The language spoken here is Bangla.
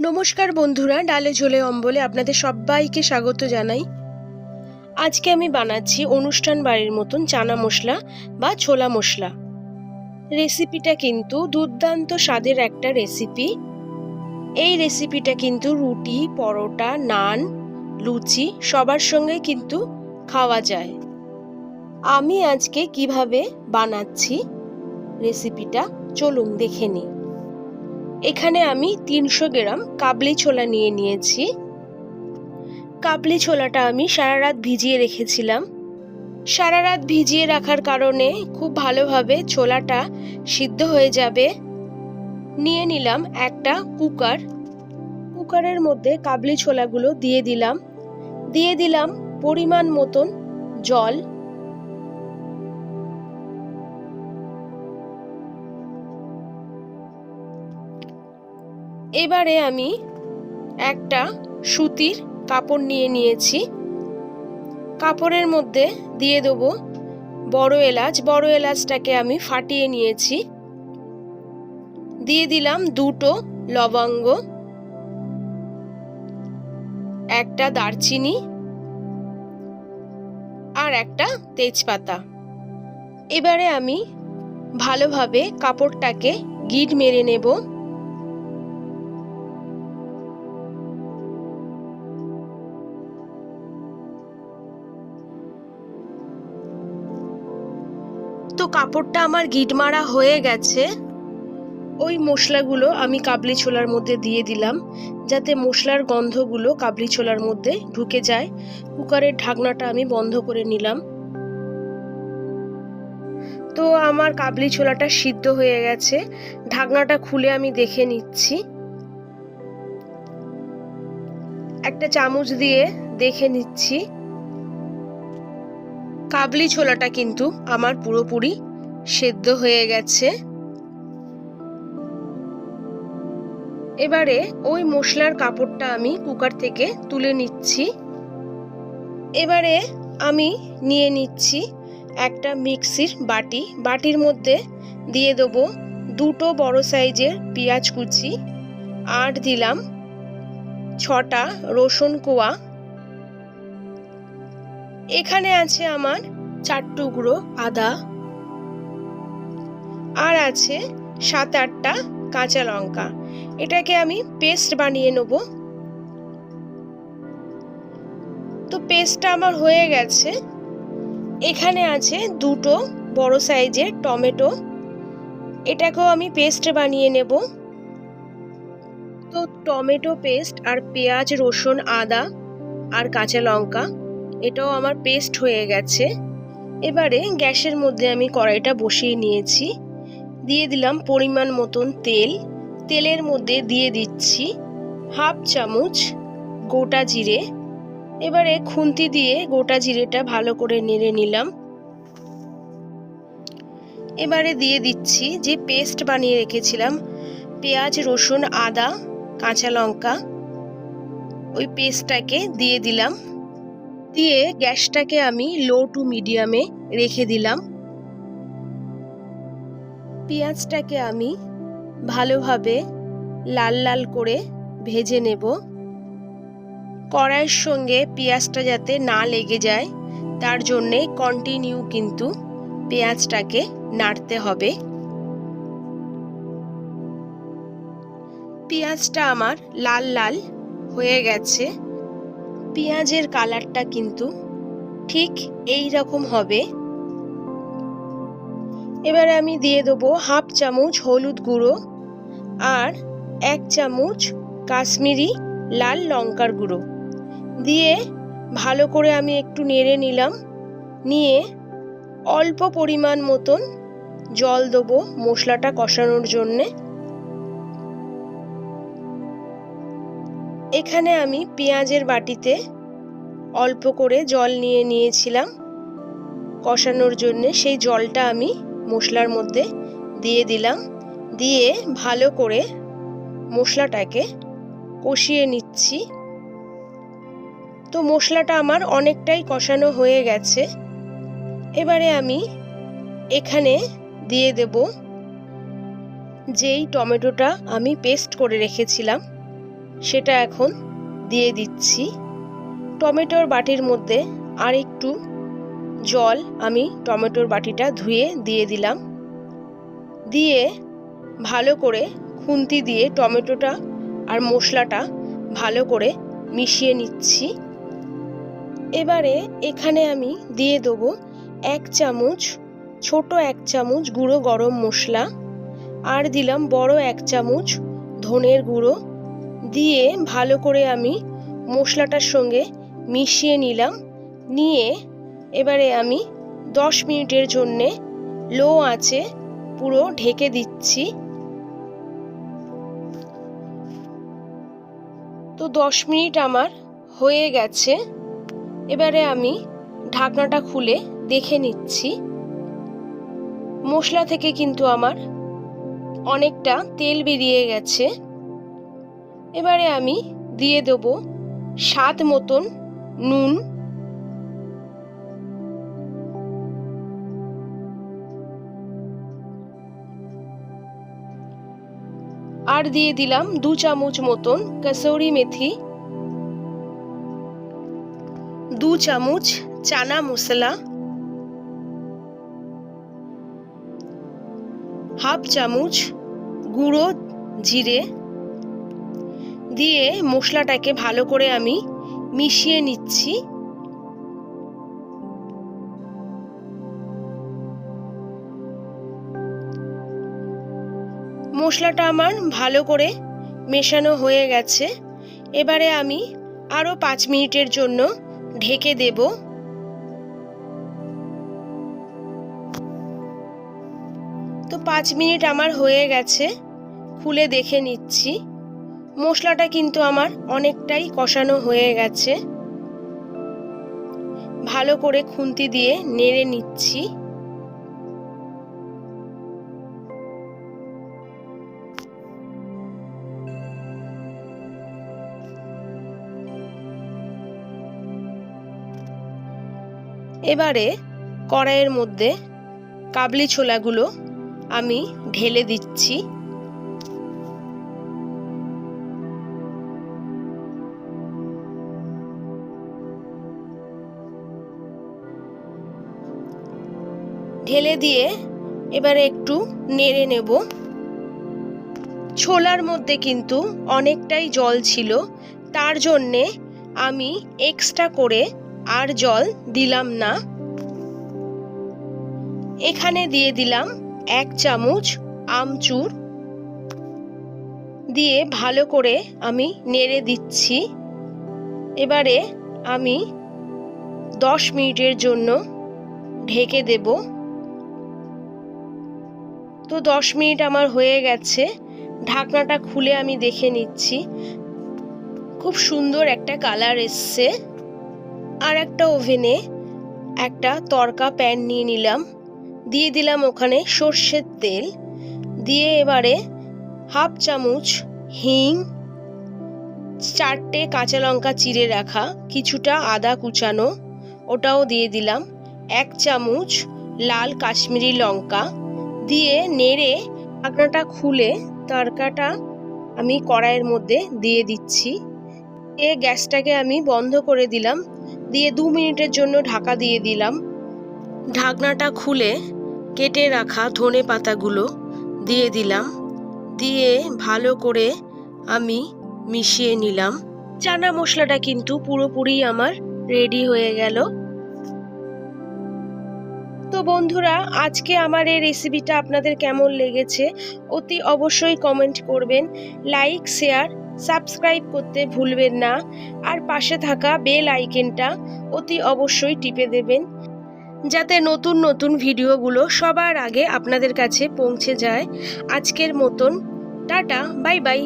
নমস্কার বন্ধুরা, ডালে ঝোলে অম্বলে আপনাদের সবাইকে স্বাগত জানাই। আজকে আমি বানাচ্ছি অনুষ্ঠান বাড়ির মতন চানা মশলা বা ছোলা মশলা। রেসিপিটা কিন্তু দুর্দান্ত স্বাদের একটা রেসিপি। এই রেসিপিটা কিন্তু রুটি, পরোটা, নান, লুচি সবার সঙ্গে কিন্তু খাওয়া যায়। আমি আজকে কিভাবে বানাচ্ছি রেসিপিটা চলুন দেখে নিই। এখানে আমি 300 গ্রাম কাবলি ছোলা নিয়ে নিয়েছি। কাবলি ছোলাটা আমি সারা রাত ভিজিয়ে রেখেছিলাম। সারা রাত ভিজিয়ে রাখার কারণে খুব ভালোভাবে ছোলাটা সিদ্ধ হয়ে যাবে। নিয়ে নিলাম একটা কুকারের মধ্যে কাবলি ছোলাগুলো দিয়ে দিলাম পরিমাণ মতন জল। এবারে আমি একটা সুতির কাপড় নিয়ে নিয়েছি। কাপড়ের মধ্যে দিয়ে দেবো বড় এলাচটাকে আমি ফাটিয়ে নিয়েছি। দিয়ে দিলাম 2টো লবঙ্গ, একটা দারচিনি আর একটা তেজপাতা। এবারে আমি ভালোভাবে কাপড়টাকে গিট মেরে নেব। তো কাপড়টা আমার গিট মারা হয়ে গেছে। ওই মশলাগুলো আমি কাবলি ছোলার মধ্যে দিয়ে দিলাম, যাতে মশলার গন্ধগুলো কাবলি ছোলার মধ্যে ঢুকে যায়। কুকারের ঢাকনাটা আমি বন্ধ করে নিলাম। তো আমার কাবলি ছোলাটা সিদ্ধ হয়ে গেছে। ঢাকনাটা খুলে আমি দেখে নিচ্ছি। একটা চামচ দিয়ে দেখে নিচ্ছি। কাবলি ছোলাটা কিন্তু আমার পুরোপুরি সেদ্ধ হয়ে গেছে। এবারে ওই মশলার কাপড়টা আমি কুকার থেকে তুলে নিচ্ছি। এবারে আমি নিয়ে নিচ্ছি একটা মিক্সির বাটির মধ্যে দিয়ে দেবো 2টো বড় সাইজের পেঁয়াজ কুচি, আর দিলাম 6টা রসুন কোয়া। এখানে আছে আমার 4 টুকরো আদা, আর আছে 7-8টা কাঁচা লঙ্কা। এটাকে আমি পেস্ট বানিয়ে নেব। তো পেস্টটা আমার হয়ে গেছে। এখানে আছে 2টো বড় সাইজের টমেটো, এটাকেও আমি পেস্ট বানিয়ে নেব। তো টমেটো পেস্ট আর পেঁয়াজ, রসুন, আদা আর কাঁচা লঙ্কা এটাও আমার পেস্ট হয়ে গেছে। এবারে গ্যাসের মধ্যে আমি কড়াইটা বসিয়ে নিয়েছি। দিয়ে দিলাম পরিমাণ মতন তেলের মধ্যে দিয়ে দিচ্ছি 1/2 চামচ গোটা জিরে। এবারে খুন্তি দিয়ে গোটা জিরেটা ভালো করে নেড়ে নিলাম। এবারে দিয়ে দিচ্ছি যে পেস্ট বানিয়ে রেখেছিলাম পেঁয়াজ, রসুন, আদা, কাঁচা লঙ্কা, ওই পেস্টটাকে দিয়ে দিলাম। দিয়ে গ্যাসটাকে আমি লো টু মিডিয়ামে রেখে দিলাম। পেঁয়াজটাকে আমি ভালোভাবে লাল লাল করে ভেজে নেব। কড়াইয়ের সঙ্গে পেঁয়াজটা যাতে না লেগে যায় তার জন্যে কন্টিনিউ কিন্তু পেঁয়াজটাকে নাড়তে হবে। পেঁয়াজটা আমার লাল লাল হয়ে গেছে। পেঁয়াজের কালারটা কিন্তু ঠিক এই রকম হবে। এবারে আমি দিয়ে দেবো 1/2 চামচ হলুদ গুঁড়ো আর 1 চামচ কাশ্মীরি লাল লঙ্কার গুঁড়ো দিয়ে ভালো করে আমি একটু নেড়ে নিলাম। নিয়ে অল্প পরিমাণ মতন জল দেবো মশলাটা কষানোর জন্যে। এখানে আমি পেঁয়াজের বাটিতে অল্প করে জল নিয়ে নিয়েছিলাম কষানোর জন্যে। সেই জলটা আমি মশলার মধ্যে দিয়ে দিলাম। দিয়ে ভালো করে মশলাটাকে কষিয়ে নিচ্ছি। তো মশলাটা আমার অনেকটাই কষানো হয়ে গেছে। এবারে আমি এখানে দিয়ে দেব যেই টমেটোটা আমি পেস্ট করে রেখেছিলাম সেটা এখন দিয়ে দিচ্ছি। টমেটোর বাটির মধ্যে আর একটু জল আমি টমেটোর বাটিটা ধুয়ে দিয়ে দিলাম। দিয়ে ভালো করে খুন্তি দিয়ে টমেটোটা আর মশলাটা ভালো করে মিশিয়ে নিচ্ছি। এবারে এখানে আমি দিয়ে দেবো 1 চামচ, ছোট 1 চামচ গুঁড়ো গরম মশলা, আর দিলাম বড় 1 চামচ ধনের গুঁড়ো। দিয়ে ভালো করে আমি মশলাটার সঙ্গে মিশিয়ে নিলাম। নিয়ে এবারে আমি 10 মিনিটের জন্যে লো আঁচে পুরো ঢেকে দিচ্ছি। তো 10 মিনিট আমার হয়ে গেছে। এবারে আমি ঢাকনাটা খুলে দেখে নিচ্ছি। মশলা থেকে কিন্তু আমার অনেকটা তেল বেরিয়ে গেছে। এবারে আমি দিয়ে দেব স্বাদ মতন নুন, আর দিয়ে দিলাম 2 চামচ মতন কসুরি মেথি, 2 চামচ চানা মশলা, হাফ চামচ গুঁড়ো জিরে দিয়ে মশলাটাকে ভালো করে আমি মিশিয়ে নিচ্ছি। মশলাটা আমার ভালো করে মেশানো হয়ে গেছে। এবারে আমি আরো 5 মিনিটের জন্য ঢেকে দেব। তো 5 মিনিট আমার হয়ে গেছে, খুলে দেখে নিচ্ছি। মশলাটা কিন্তু আমার অনেকটাই কষানো হয়ে গেছে। ভালো করে খুন্তি দিয়ে নেড়ে নিচ্ছি। এবারে কড়াইয়ের মধ্যে কাবলি ছোলাগুলো আমি ঢেলে দিচ্ছি। ঢেলে দিয়ে এবারে একটু নেড়ে নেব। ছোলার মধ্যে কিন্তু অনেকটাই জল ছিল, তার জন্যে আমি এক্সট্রা করে আর জল দিলাম না। এখানে দিয়ে দিলাম 1 চামচ আমচুর, দিয়ে ভালো করে আমি নেড়ে দিচ্ছি। এবারে আমি 10 মিনিটের জন্য ঢেকে দেব। তো 10 মিনিট আমার হয়ে গেছে। ঢাকনাটা খুলে আমি দেখে নিচ্ছি। খুব সুন্দর একটা কালার এসছে। আর একটা ওভেনে একটা তড়কা প্যান নিয়ে নিলাম, দিয়ে দিলাম ওখানে সর্ষের তেল, দিয়ে এবারে হাফ চামচ হিং, 4টে কাঁচা লঙ্কা চিড়ে রাখা, কিছুটা আদা কুচানো ওটাও দিয়ে দিলাম, 1 চামচ লাল কাশ্মীরি লঙ্কা দিয়ে নেড়ে ঢাকনাটা খুলে তড়কাটা আমি কড়াইয়ের মধ্যে দিয়ে দিচ্ছি। গ্যাসটাকে আমি বন্ধ করে দিলাম, দিয়ে 2 মিনিটের জন্য ঢাকা দিয়ে দিলাম। ঢাকনাটা খুলে কেটে রাখা ধনে পাতাগুলো দিয়ে দিলাম, দিয়ে ভালো করে আমি মিশিয়ে নিলাম। চানা মশলাটা কিন্তু পুরোপুরি আমার রেডি হয়ে গেল। তো বন্ধুরা, আজকে আমার এই রেসিপিটা আপনাদের কেমন লেগেছে অতি অবশ্যই কমেন্ট করবেন। লাইক, শেয়ার, সাবস্ক্রাইব করতে ভুলবেন না। আর পাশে থাকা বেল আইকনটা অতি অবশ্যই টিপে দেবেন, যাতে নতুন নতুন ভিডিওগুলো সবার আগে আপনাদের কাছে পৌঁছে যায়। আজকের মতন টাটা, বাই বাই।